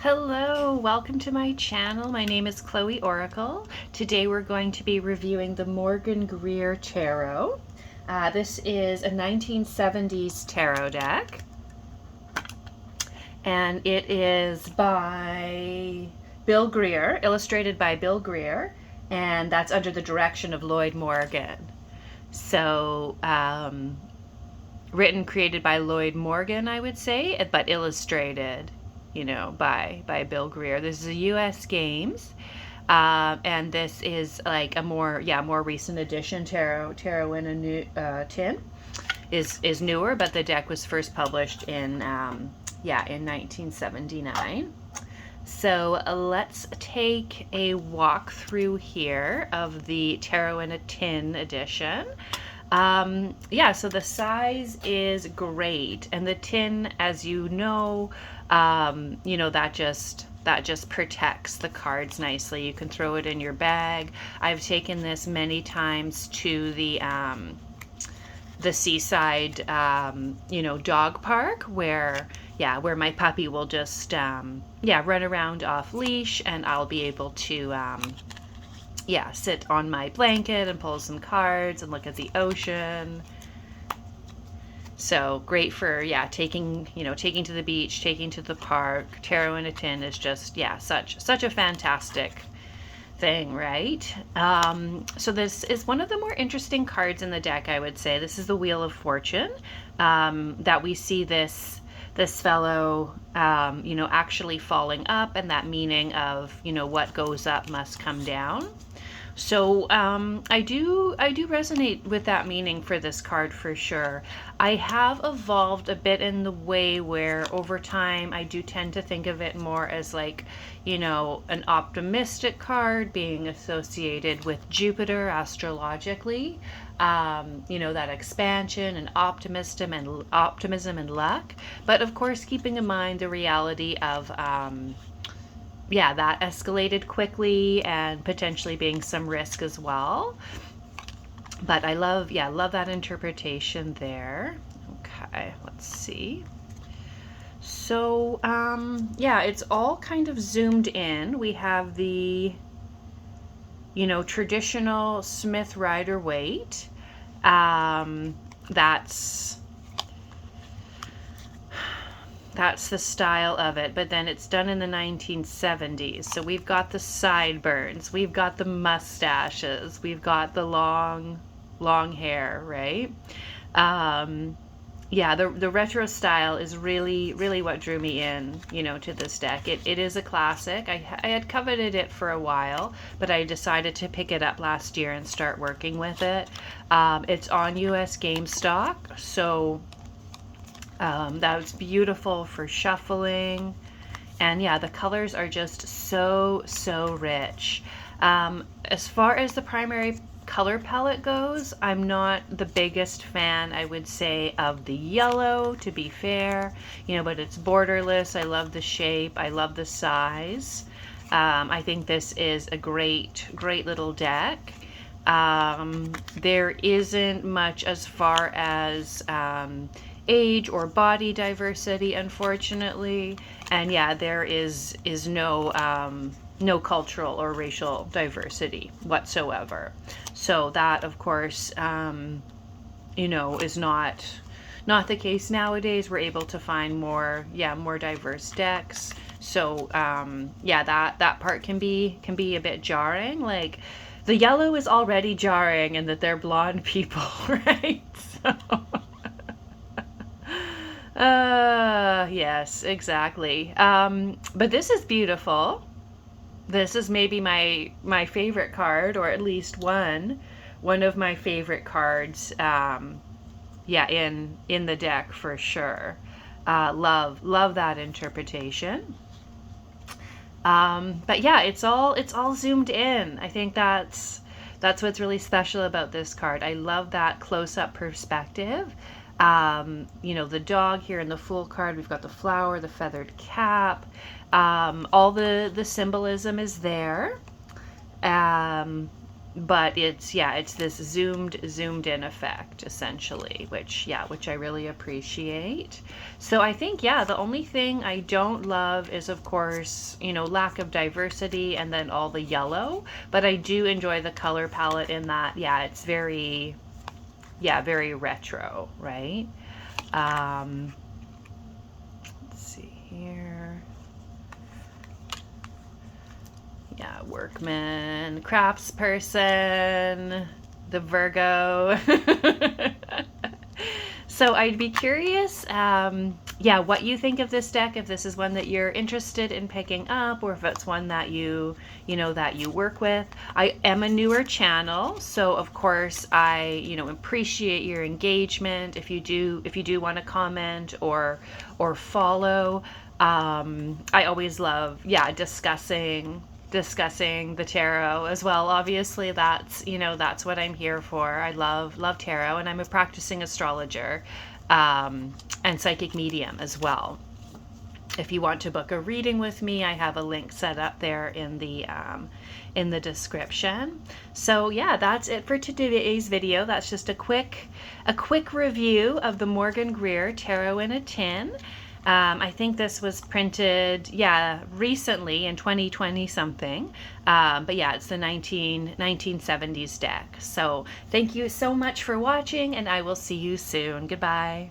Hello, welcome to my channel. My name is Chloe Oracle. Today we're going to be reviewing the Morgan Greer Tarot. This is a 1970s tarot deck, and it is by Bill Greer, illustrated by Bill Greer, and that's under the direction of Lloyd Morgan. So, written, created by Lloyd Morgan, I would say, but illustrated, by Bill Greer. This is a U.S. Games, and this is like a more recent edition. Tarot in a new tin is newer, but the deck was first published in 1979. So let's take a walk through here of the Tarot in a Tin edition. So the size is great, and the tin, as you know, that just protects the cards nicely. You can throw it in your bag. I've taken this many times to the seaside, dog park where my puppy will just run around off leash, and I'll be able to sit on my blanket and pull some cards and look at the ocean. So great for taking to the beach, taking to the park. Tarot in a tin is just such a fantastic thing, right? So this is one of the more interesting cards in the deck, I would say. This is the Wheel of Fortune, that we see this fellow actually falling up, and that meaning of what goes up must come down. So I do resonate with that meaning for this card for sure. I have evolved a bit in the way where over time I do tend to think of it more as like, an optimistic card being associated with Jupiter astrologically. That expansion and optimism and luck. But of course, keeping in mind the reality of that escalated quickly and potentially being some risk as well. But I love that interpretation there. Okay, let's see. So, it's all kind of zoomed in. We have the, traditional Smith Rider-Waite. That's the style of it, but then it's done in the 1970s. So we've got the sideburns, we've got the mustaches, we've got the long hair, right? The retro style is really what drew me in, to this deck. It is a classic. I had coveted it for a while, but I decided to pick it up last year and start working with it. It's on US Game Stock, so that was beautiful for shuffling. And the colors are just so rich. As far as the primary color palette goes, I'm not the biggest fan, I would say, of the yellow, to be fair, but it's borderless. I love the shape, I love the size. I think this is a great little deck. There isn't much as far as age or body diversity, unfortunately, and there is no cultural or racial diversity whatsoever. So that, of course, is not the case nowadays. We're able to find more diverse decks. So that part can be a bit jarring. Like, the yellow is already jarring, and that they're blonde people, right? So yes, exactly. But this is beautiful. This is maybe my favorite card, or at least one of my favorite cards. In the deck for sure. Love that interpretation. But it's all zoomed in. I think that's what's really special about this card. I love that close-up perspective. The dog here in the Fool card, we've got the flower, the feathered cap, all the symbolism is there. but it's this zoomed in effect essentially, which I really appreciate. So I think, the only thing I don't love is, of course, lack of diversity and then all the yellow, but I do enjoy the color palette in that, it's very, very retro, right? Let's see here. Yeah, workman, craftsperson, the Virgo. So I'd be curious, what you think of this deck, if this is one that you're interested in picking up, or if it's one that that you work with. I am a newer channel, so of course I, appreciate your engagement. If you do want to comment or follow, I always love, discussing the tarot as well. Obviously, that's what I'm here for. I love tarot, and I'm a practicing astrologer, and psychic medium as well. If you want to book a reading with me, I have a link set up there in the description. So that's it for today's video. That's just a quick review of the Morgan Greer Tarot in a Tin. I think this was printed, recently in 2020 something. But it's the 1970s deck. So thank you so much for watching, and I will see you soon. Goodbye.